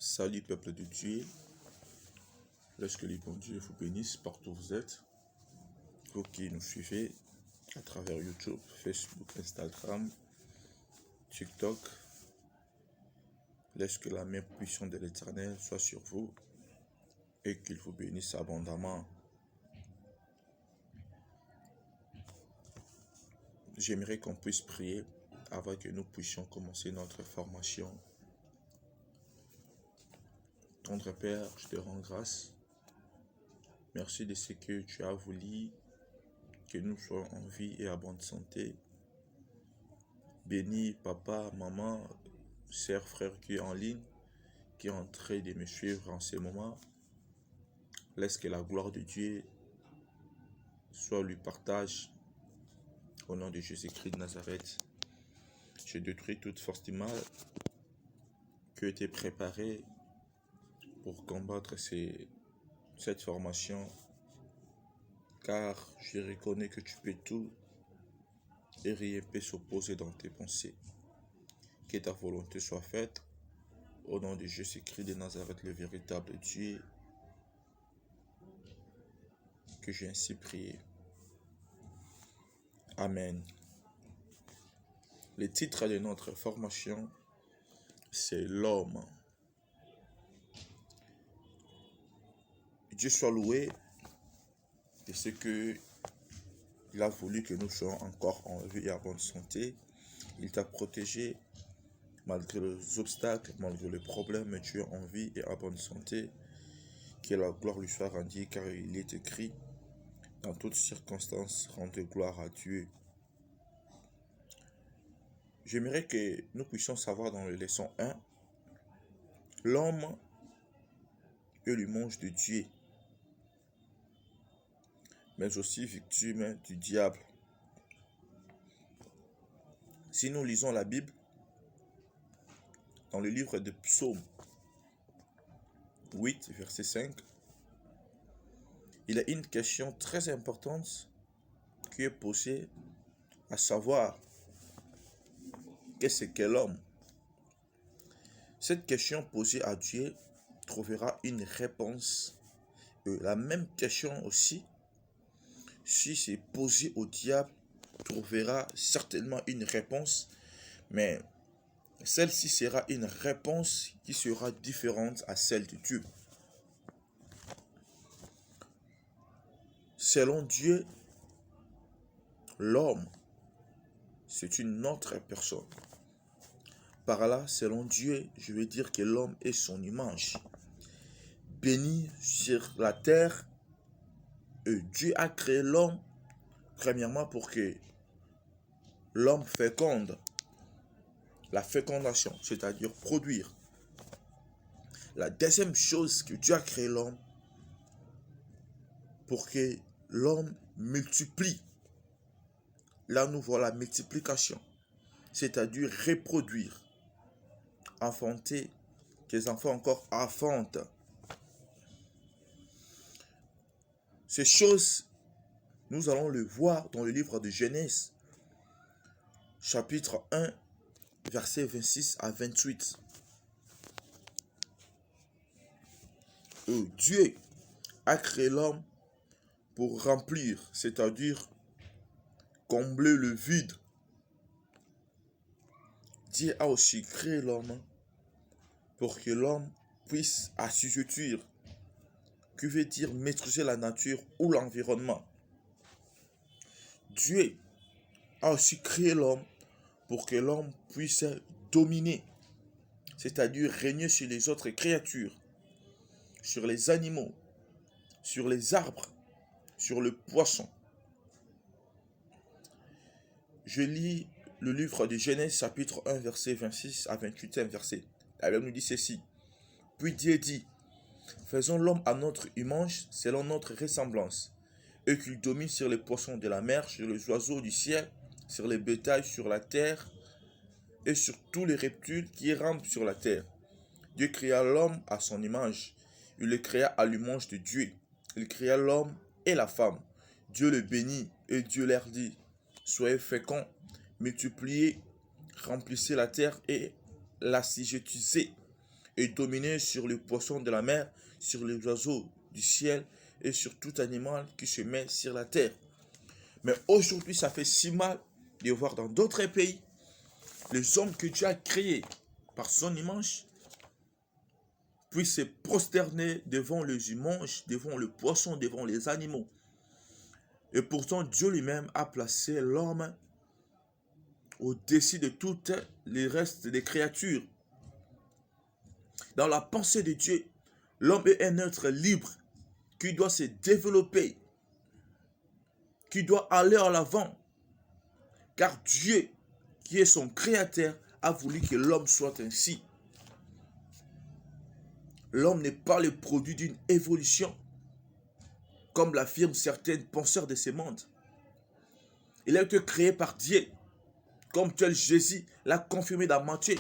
Salut peuple de Dieu, laisse que les bons dieux vous bénissent partout où vous êtes. Vous qui nous suivez à travers YouTube, Facebook, Instagram, TikTok, laisse que la main puissante de l'Éternel soit sur vous et qu'il vous bénisse abondamment. J'aimerais qu'on puisse prier avant que nous puissions commencer notre formation. Tendre Père, je te rends grâce. Merci de ce que tu as voulu que nous soyons en vie et à bonne santé. Bénis papa, maman, sœur, frère qui est en ligne, qui est en train de me suivre en ce moment. Laisse que la gloire de Dieu soit lui partage. Au nom de Jésus-Christ de Nazareth, je détruis toute force du mal qui a été préparée pour combattre cette formation, car je reconnais que tu peux tout et rien peut s'opposer dans tes pensées. Que ta volonté soit faite, au nom de Jésus-Christ de Nazareth, le véritable Dieu, que j'ai ainsi prié. Amen. Le titre de notre formation, c'est l'homme. Dieu soit loué de ce que il a voulu que nous soyons encore en vie et en bonne santé. Il t'a protégé malgré les obstacles, malgré les problèmes, mais tu es en vie et en bonne santé. Que la gloire lui soit rendue, car il est écrit, dans toutes circonstances, rendez gloire à Dieu. J'aimerais que nous puissions savoir dans la leçon 1, l'homme est l'image de Dieu, mais aussi victime du diable. Si nous lisons la Bible, dans le livre de Psaume 8, verset 5, il y a une question très importante qui est posée, à savoir, qu'est-ce que l'homme? Cette question posée à Dieu trouvera une réponse. La même question aussi, si c'est posé au diable, trouvera certainement une réponse, mais celle-ci sera une réponse qui sera différente à celle de Dieu. Selon Dieu, l'homme, c'est une autre personne. Par là, selon Dieu, je veux dire que l'homme est son image. Béni sur la terre, et Dieu a créé l'homme, premièrement pour que l'homme féconde. La fécondation, c'est-à-dire produire. La deuxième chose que Dieu a créé l'homme, pour que l'homme multiplie. Là, nous voyons la multiplication, c'est-à-dire reproduire, enfanter, que les enfants encore enfantent. Ces choses, nous allons le voir dans le livre de Genèse, chapitre 1, versets 26 à 28. Dieu a créé l'homme pour remplir, c'est-à-dire combler le vide. Dieu a aussi créé l'homme pour que l'homme puisse assujettir, que veut dire maîtriser la nature ou l'environnement. Dieu a aussi créé l'homme pour que l'homme puisse dominer, c'est-à-dire régner sur les autres créatures, sur les animaux, sur les arbres, sur le poisson. Je lis le livre de Genèse chapitre 1 verset 26 à 28e verset. La Bible nous dit ceci. Puis Dieu dit, faisons l'homme à notre image, selon notre ressemblance, et qu'il domine sur les poissons de la mer, sur les oiseaux du ciel, sur les bétails sur la terre, et sur tous les reptiles qui rampent sur la terre. Dieu créa l'homme à son image. Il le créa à l'image de Dieu. Il créa l'homme et la femme. Dieu le bénit et Dieu leur dit, soyez féconds, multipliez, remplissez la terre et l'assujettissez, et dominer sur les poissons de la mer, sur les oiseaux du ciel et sur tout animal qui se met sur la terre. Mais aujourd'hui, ça fait si mal de voir dans d'autres pays les hommes que Dieu a créés par son image puissent se prosterner devant les images, devant le poisson, devant les animaux. Et pourtant, Dieu lui-même a placé l'homme au-dessus de toutes les restes des créatures. Dans la pensée de Dieu, l'homme est un être libre qui doit se développer, qui doit aller en l'avant. Car Dieu, qui est son créateur, a voulu que l'homme soit ainsi. L'homme n'est pas le produit d'une évolution, comme l'affirment certains penseurs de ce monde. Il a été créé par Dieu, comme tel Jésus l'a confirmé dans Matthieu,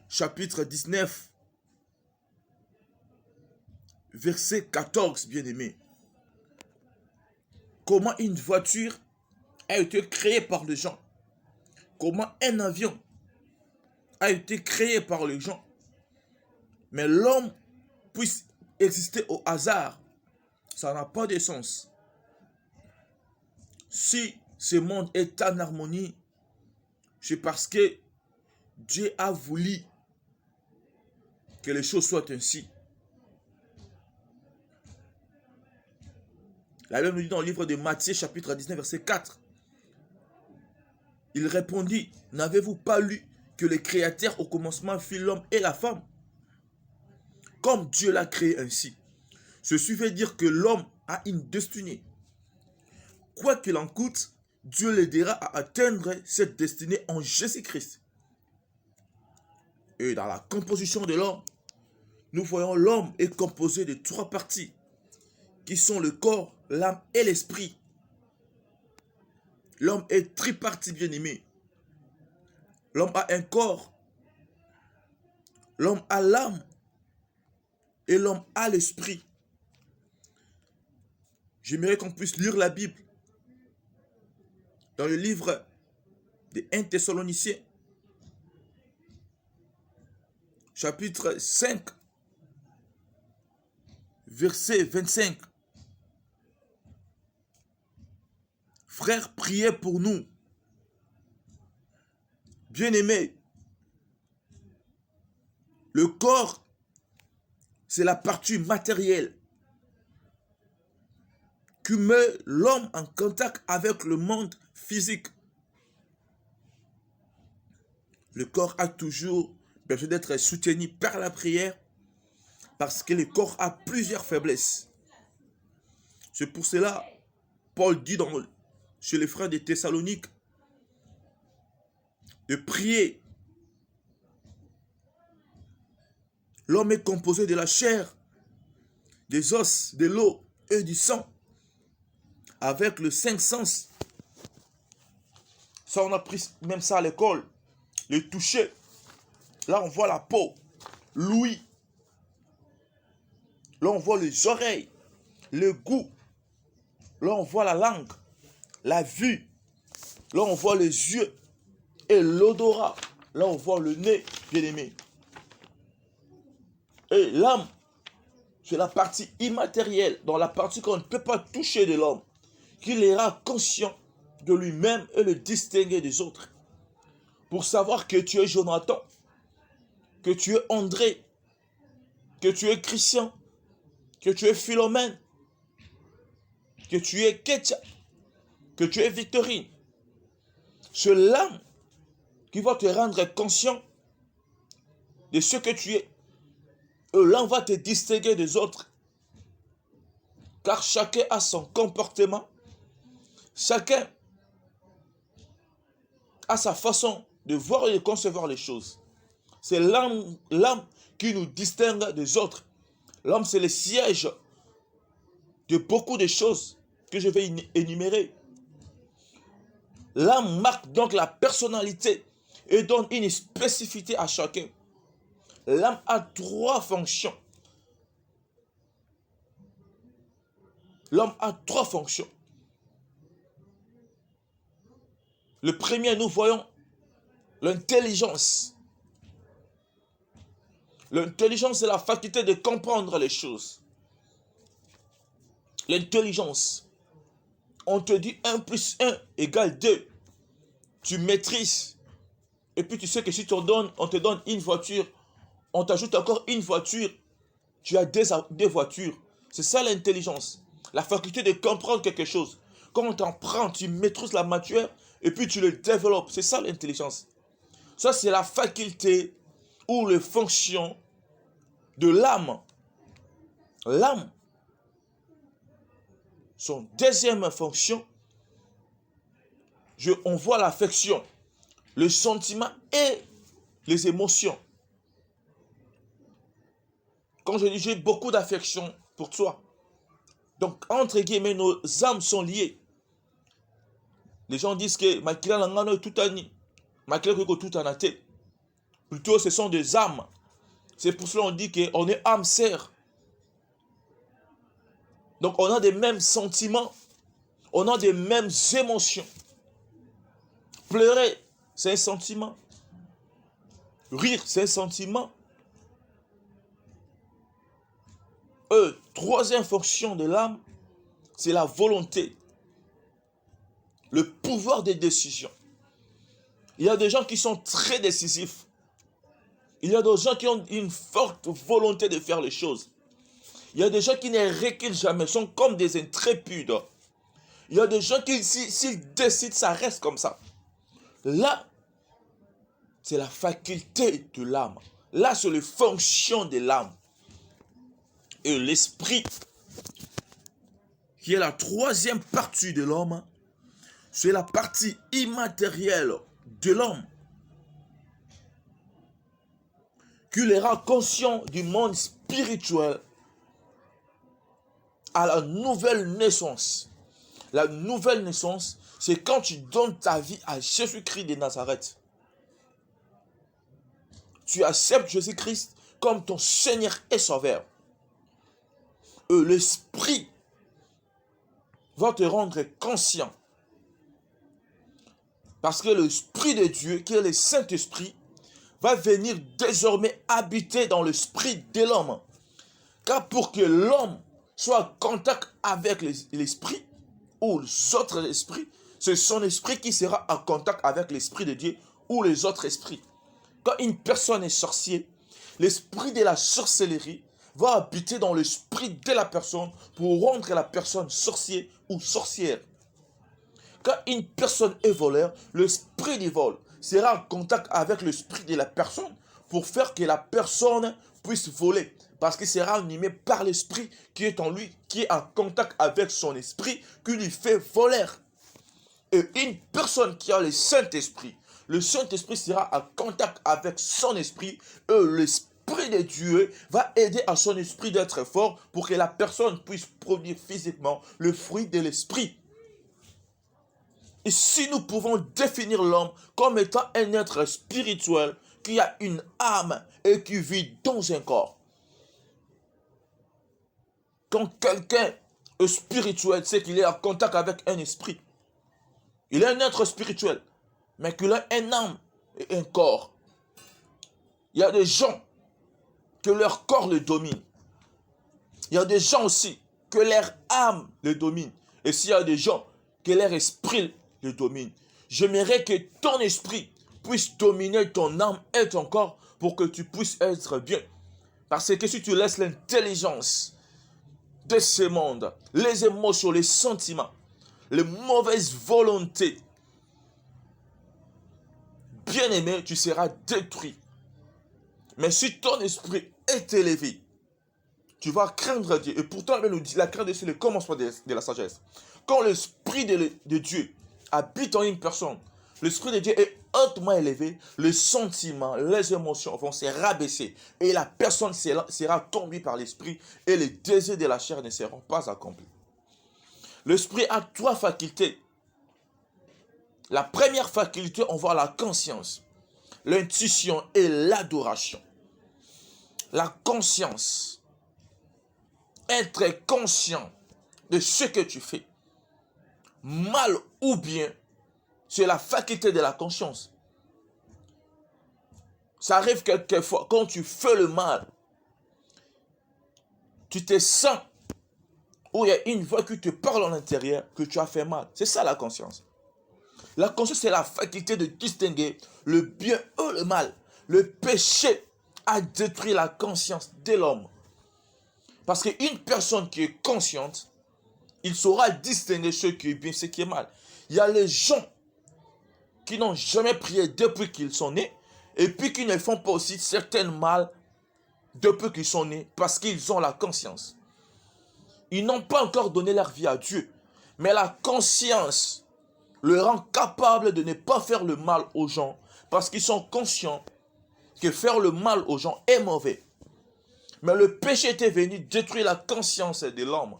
chapitre 19, verset 14, bien-aimé. Comment une voiture a été créée par les gens. Comment un avion a été créé par les gens. Mais l'homme puisse exister au hasard, ça n'a pas de sens. Si ce monde est en harmonie, c'est parce que Dieu a voulu que les choses soient ainsi. La Bible nous dit dans le livre de Matthieu, chapitre 19, verset 4. Il répondit, n'avez-vous pas lu que le Créateur au commencement fit l'homme et la femme? Comme Dieu l'a créé ainsi. Ceci veut dire que l'homme a une destinée. Quoi qu'il en coûte, Dieu l'aidera à atteindre cette destinée en Jésus-Christ. Et dans la composition de l'homme, nous voyons l'homme est composé de 3 parties, qui sont le corps, l'âme et l'esprit. L'homme est tripartite, bien-aimé. L'homme a un corps, l'homme a l'âme et l'homme a l'esprit. J'aimerais qu'on puisse lire la Bible dans le livre des 1 Thessaloniciens, chapitre 5, verset 25. Frères, priez pour nous. Bien-aimés, le corps, c'est la partie matérielle qui met l'homme en contact avec le monde physique. Le corps a toujours besoin d'être soutenu par la prière parce que le corps a plusieurs faiblesses. C'est pour cela, Paul dit chez les frères de Thessalonique de prier. L'homme est composé de la chair, des os, de l'eau et du sang. Avec le 5 sens. Ça, on a pris même ça à l'école. Le toucher. Là, on voit la peau, l'ouïe. Là, on voit les oreilles, le goût. Là, on voit la langue, la vue. Là, on voit les yeux et l'odorat. Là, on voit le nez, bien-aimé. Et l'âme, c'est la partie immatérielle, dans la partie qu'on ne peut pas toucher de l'homme, qu'il ira conscient de lui-même et le distinguer des autres. Pour savoir que tu es Jonathan, que tu es André, que tu es Christian, que tu es Philomène, que tu es Ketia, que tu es Victorine. C'est l'âme qui va te rendre conscient de ce que tu es. Et l'âme va te distinguer des autres. Car chacun a son comportement. Chacun a sa façon de voir et de concevoir les choses. C'est l'âme qui nous distingue des autres. L'âme, c'est le siège de beaucoup de choses que je vais énumérer. L'âme marque donc la personnalité et donne une spécificité à chacun. L'âme a 3 fonctions. L'homme a 3 fonctions. Le premier, nous voyons l'intelligence. L'intelligence, c'est la faculté de comprendre les choses. L'intelligence. On te dit 1 plus 1 égale 2. Tu maîtrises. Et puis tu sais que si on te donne une voiture, on t'ajoute encore une voiture, tu as deux voitures. C'est ça l'intelligence. La faculté de comprendre quelque chose. Quand on t'en prend, tu maîtrises la matière et puis tu le développes. C'est ça l'intelligence. Ça, c'est la faculté ou les fonctions de l'âme. L'âme, son deuxième fonction, on voit l'affection, le sentiment et les émotions. Quand je dis j'ai beaucoup d'affection pour toi, donc entre guillemets, nos âmes sont liées. Les gens disent que Makila Langano tout ani, Makila Koko tout anate. Plutôt, ce sont des âmes. C'est pour cela qu'on dit qu'on est âme sœur. Donc on a des mêmes sentiments, on a des mêmes émotions. Pleurer, c'est un sentiment. Rire, c'est un sentiment. Troisième fonction de l'âme, c'est la volonté. Le pouvoir des décisions. Il y a des gens qui sont très décisifs. Il y a des gens qui ont une forte volonté de faire les choses. Il y a des gens qui ne reculent jamais, sont comme des intrépides. Il y a des gens qui, s'ils décident, ça reste comme ça. Là, c'est la faculté de l'âme. Là, c'est les fonctions de l'âme. Et l'esprit, qui est la troisième partie de l'homme, c'est la partie immatérielle de l'homme, qui les rend conscients du monde spirituel à la nouvelle naissance. La nouvelle naissance, c'est quand tu donnes ta vie à Jésus-Christ de Nazareth. Tu acceptes Jésus-Christ comme ton Seigneur et Sauveur. L'Esprit va te rendre conscient. Parce que l'Esprit de Dieu, qui est le Saint-Esprit, va venir désormais habiter dans l'esprit de l'homme. Car pour que l'homme soit en contact avec l'esprit ou les autres esprits, c'est son esprit qui sera en contact avec l'esprit de Dieu ou les autres esprits. Quand une personne est sorcier, l'esprit de la sorcellerie va habiter dans l'esprit de la personne pour rendre la personne sorcier ou sorcière. Quand une personne est voleur, l'esprit du vol sera en contact avec l'esprit de la personne pour faire que la personne puisse voler. Parce qu'il sera animé par l'esprit qui est en lui, qui est en contact avec son esprit, qui lui fait voler. Et une personne qui a le Saint-Esprit sera en contact avec son esprit et l'Esprit de Dieu va aider à son esprit d'être fort pour que la personne puisse produire physiquement le fruit de l'esprit. Et si nous pouvons définir l'homme comme étant un être spirituel qui a une âme et qui vit dans un corps. Quand quelqu'un est spirituel, c'est qu'il est en contact avec un esprit. Il est un être spirituel, mais qu'il a une âme et un corps. Il y a des gens que leur corps le domine. Il y a des gens aussi que leur âme le domine. Et s'il y a des gens que leur esprit le domine, j'aimerais que ton esprit puisse dominer ton âme et ton corps pour que tu puisses être bien. Parce que si tu laisses l'intelligence de ce monde, les émotions, les sentiments, les mauvaises volontés, bien aimé, tu seras détruit. Mais si ton esprit est élevé, tu vas craindre Dieu. Et pourtant, nous dit la crainte de Dieu, c'est le commencement de la sagesse. Quand l'esprit de Dieu habite en une personne, l'esprit de Dieu est hautement élevé, les sentiments, les émotions vont se rabaisser et la personne sera conduite par l'esprit et les désirs de la chair ne seront pas accomplis. L'esprit a trois facultés. La première faculté, on voit la conscience, l'intuition et l'adoration. La conscience, être conscient de ce que tu fais, mal ou bien, c'est la faculté de la conscience. Ça arrive quelquefois, quand tu fais le mal, tu te sens, où il y a une voix qui te parle en intérieur, que tu as fait mal. C'est ça la conscience. La conscience, c'est la faculté de distinguer le bien ou le mal. Le péché a détruit la conscience de l'homme. Parce qu'une personne qui est consciente, il saura distinguer ce qui est bien, ce qui est mal. Il y a les gens qui n'ont jamais prié depuis qu'ils sont nés, et puis qui ne font pas aussi certains mal depuis qu'ils sont nés, parce qu'ils ont la conscience. Ils n'ont pas encore donné leur vie à Dieu, mais la conscience le rend capable de ne pas faire le mal aux gens, parce qu'ils sont conscients que faire le mal aux gens est mauvais. Mais le péché était venu détruire la conscience de l'homme,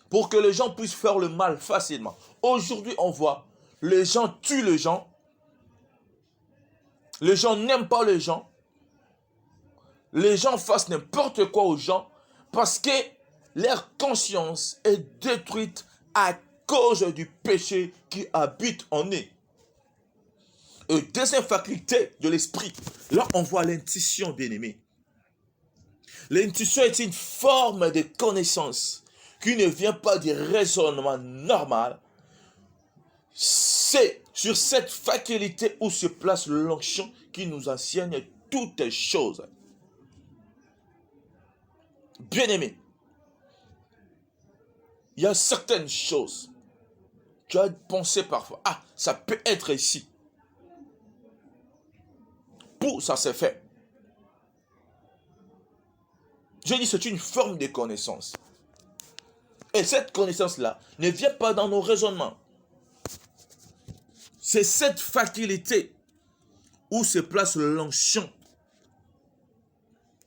pour que les gens puissent faire le mal facilement. Aujourd'hui, on voit, les gens tuent les gens n'aiment pas les gens fassent n'importe quoi aux gens, parce que leur conscience est détruite à cause du péché qui habite en eux. Et deuxième faculté de l'esprit, là on voit l'intuition, bien-aimé. L'intuition est une forme de connaissance qui ne vient pas du raisonnement normal. C'est sur cette faculté où se place l'onction qui nous enseigne toutes choses. Bien-aimé, il y a certaines choses, tu as pensé parfois, ça peut être ici. Pour ça c'est fait. Je dis c'est une forme de connaissance. Et cette connaissance-là ne vient pas dans nos raisonnements. C'est cette faculté où se place l'onction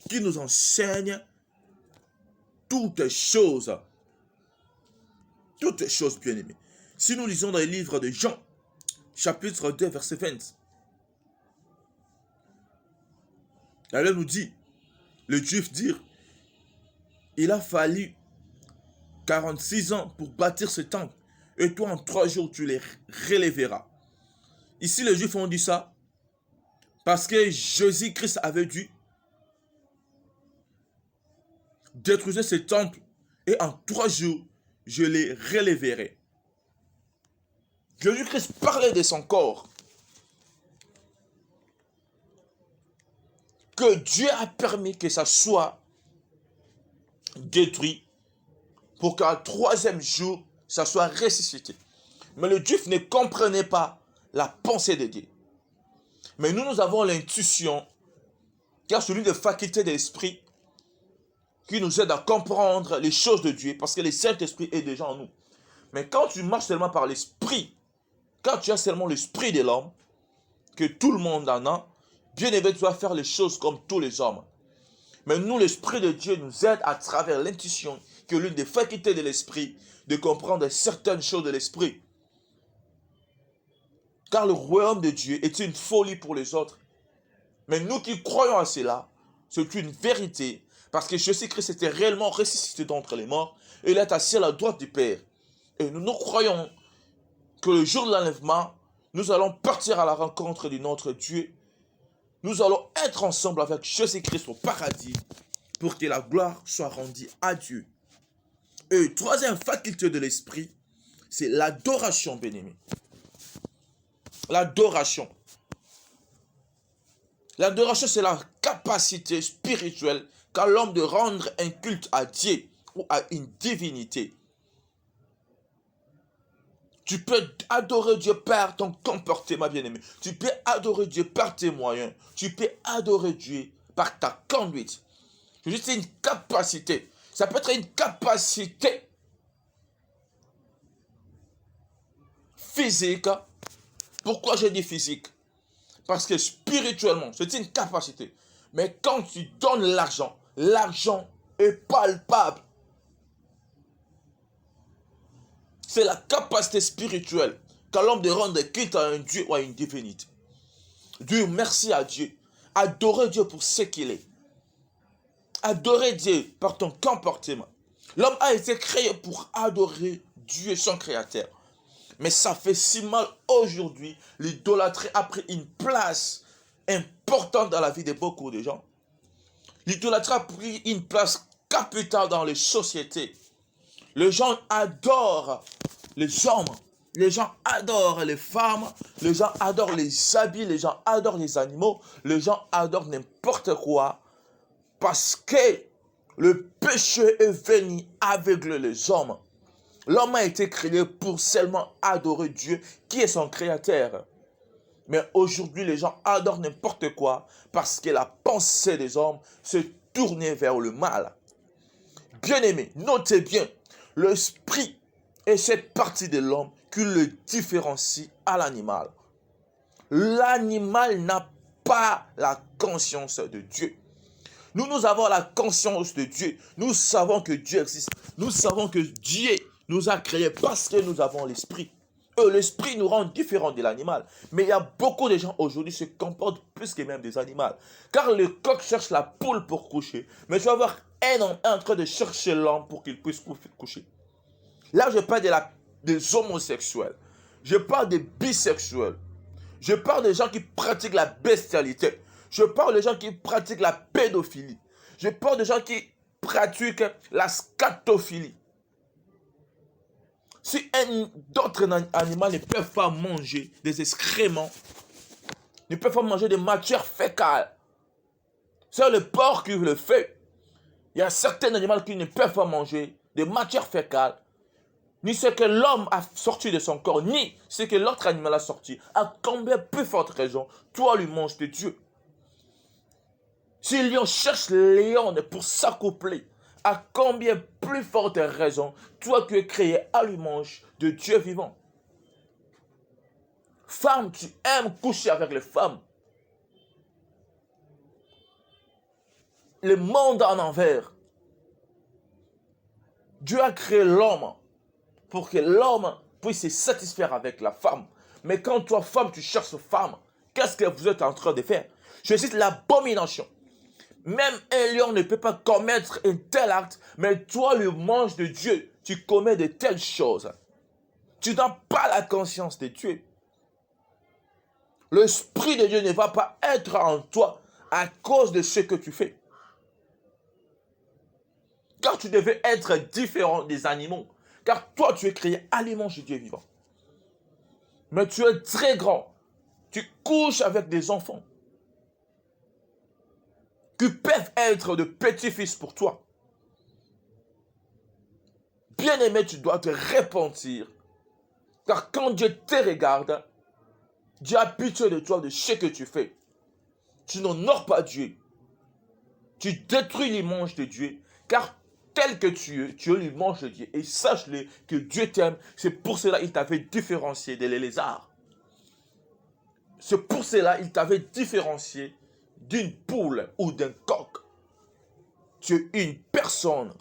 qui nous enseigne toutes choses. Toutes choses, bien-aimées. Si nous lisons dans les livres de Jean, chapitre 2, verset 20, la Bible nous dit, les Juifs dirent, il a fallu 46 ans pour bâtir ce temple, et toi en 3 jours tu les relèveras. Ici les Juifs ont dit ça, parce que Jésus-Christ avait dû détruire ce temple, et en 3 jours, je les relèverai. Jésus-Christ parlait de son corps, que Dieu a permis que ça soit détruit, pour qu'à 3e jour, ça soit ressuscité. Mais le Juif ne comprenait pas la pensée de Dieu. Mais nous avons l'intuition, car celui de faculté de l'esprit, qui nous aide à comprendre les choses de Dieu, parce que le Saint-Esprit est déjà en nous. Mais quand tu marches seulement par l'esprit, quand tu as seulement l'esprit de l'homme, que tout le monde en a, bien évidemment, tu dois faire les choses comme tous les hommes. Mais nous, l'Esprit de Dieu nous aide à travers l'intuition, qui est l'une des facultés de l'esprit, de comprendre certaines choses de l'esprit. Car le royaume de Dieu est une folie pour les autres. Mais nous qui croyons à cela, c'est une vérité, parce que Jésus-Christ était réellement ressuscité d'entre les morts, et il est assis à la droite du Père. Et nous croyons que le jour de l'enlèvement, nous allons partir à la rencontre de notre Dieu. Nous allons être ensemble avec Jésus-Christ au paradis pour que la gloire soit rendue à Dieu. Et troisième faculté de l'esprit, c'est l'adoration, bien-aimé. L'adoration. L'adoration, c'est la capacité spirituelle qu'a l'homme de rendre un culte à Dieu ou à une divinité. Tu peux adorer Dieu par ton comportement, bien-aimé. Tu peux adorer Dieu par tes moyens. Tu peux adorer Dieu par ta conduite. C'est juste une capacité. Ça peut être une capacité physique. Pourquoi je dis physique? Parce que spirituellement, c'est une capacité. Mais quand tu donnes l'argent, l'argent est palpable. C'est la capacité spirituelle qu'a l'homme de rendre culte à un Dieu ou à une divinité. Dieu, merci à Dieu. Adorer Dieu pour ce qu'il est. Adorer Dieu par ton comportement. L'homme a été créé pour adorer Dieu, son créateur. Mais ça fait si mal aujourd'hui. L'idolâtrie a pris une place importante dans la vie de beaucoup de gens. L'idolâtrie a pris une place capitale dans les sociétés. Les gens adorent les hommes, les gens adorent les femmes, les gens adorent les habits, les gens adorent les animaux, les gens adorent n'importe quoi parce que le péché est venu aveugler les hommes. L'homme a été créé pour seulement adorer Dieu qui est son créateur. Mais aujourd'hui, les gens adorent n'importe quoi parce que la pensée des hommes s'est tournée vers le mal. Bien-aimés, notez bien, l'esprit est cette partie de l'homme qui le différencie à l'animal. L'animal n'a pas la conscience de Dieu. Nous avons la conscience de Dieu. Nous savons que Dieu existe. Nous savons que Dieu nous a créés parce que nous avons l'esprit. L'esprit nous rend différents de l'animal. Mais il y a beaucoup de gens aujourd'hui qui se comportent plus que même des animaux. Car le coq cherche la poule pour coucher. Mais tu vas voir un homme en train de chercher l'homme pour qu'il puisse coucher. Là, je parle des homosexuels. Je parle des bisexuels. Je parle des gens qui pratiquent la bestialité. Je parle des gens qui pratiquent la pédophilie. Je parle des gens qui pratiquent la scatophilie. Si d'autres animaux ne peuvent pas manger des excréments, ne peuvent pas manger des matières fécales, c'est le porc qui le fait. Il y a certains animaux qui ne peuvent pas manger des matières fécales, ni ce que l'homme a sorti de son corps, ni ce que l'autre animal a sorti. À combien plus forte raison, toi lui manges de Dieu. Si le lion cherche le lion pour s'accoupler, à combien plus forte raison, toi qui es créé à l'image de Dieu vivant. Femme, tu aimes coucher avec les femmes. Le monde en envers. Dieu a créé l'homme pour que l'homme puisse se satisfaire avec la femme. Mais quand toi, femme, tu cherches femme, qu'est-ce que vous êtes en train de faire? Je cite l'abomination. Même un lion ne peut pas commettre un tel acte, mais toi, le mange de Dieu, tu commets de telles choses. Tu n'as pas la conscience de Dieu. L'Esprit de Dieu ne va pas être en toi à cause de ce que tu fais. Car tu devais être différent des animaux. Car toi, tu es créé à l'image de Dieu vivant. Mais tu es très grand. Tu couches avec des enfants qui peuvent être de petits-fils pour toi. Bien-aimé, tu dois te repentir. Car quand Dieu te regarde, Dieu a pitié de toi, de ce que tu fais. Tu n'honores pas Dieu. Tu détruis l'image de Dieu. Car tel que tu es l'image de Dieu. Et sache-le que Dieu t'aime. C'est pour cela qu'il t'avait différencié des lézards. C'est pour cela qu'il t'avait différencié d'une poule ou d'un coq. Tu es une personne.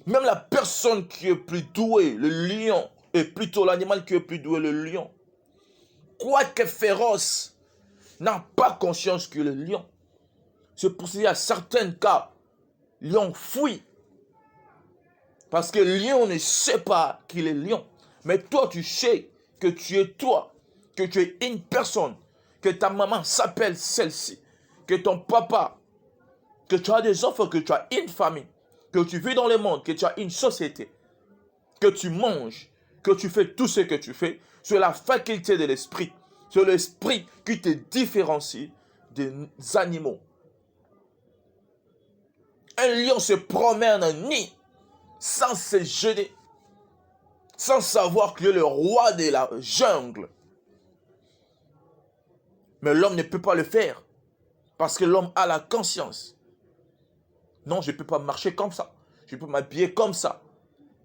Même la personne qui est plus douée, le lion, est plutôt l'animal qui est plus doué, le lion. Quoique féroce, n'a pas conscience que le lion. C'est pour ça qu'il y a certains cas, lion fuit. Parce que le lion ne sait pas qu'il est lion. Mais toi, tu sais que tu es toi, que tu es une personne, que ta maman s'appelle celle-ci, que ton papa, que tu as des enfants, que tu as une famille, que tu vis dans le monde, que tu as une société, que tu manges, que tu fais tout ce que tu fais, c'est la faculté de l'esprit. C'est l'esprit qui te différencie des animaux. Un lion se promène ni sans se gêner, sans savoir qu'il est le roi de la jungle. Mais l'homme ne peut pas le faire parce que l'homme a la conscience. Non, je ne peux pas marcher comme ça. Je peux m'habiller comme ça.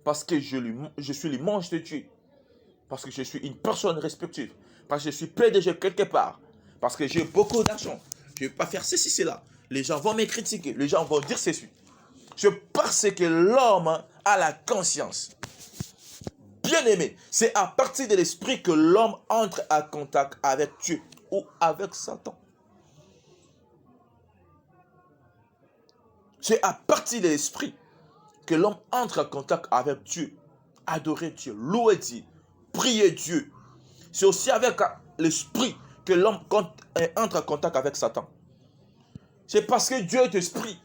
Parce que je suis l'image de Dieu. Parce que je suis une personne respectueuse. Parce que je suis PDG quelque part. Parce que j'ai beaucoup d'argent. Je ne vais pas faire ceci, cela. Les gens vont me critiquer. Les gens vont dire ceci. Parce que l'homme a la conscience. Bien aimé, c'est à partir de l'esprit que l'homme entre en contact avec Dieu ou avec Satan. C'est à partir de l'esprit que l'homme entre en contact avec Dieu, adorer Dieu, louer Dieu, prier Dieu. C'est aussi avec l'esprit que l'homme entre en contact avec Satan. C'est parce que Dieu est esprit.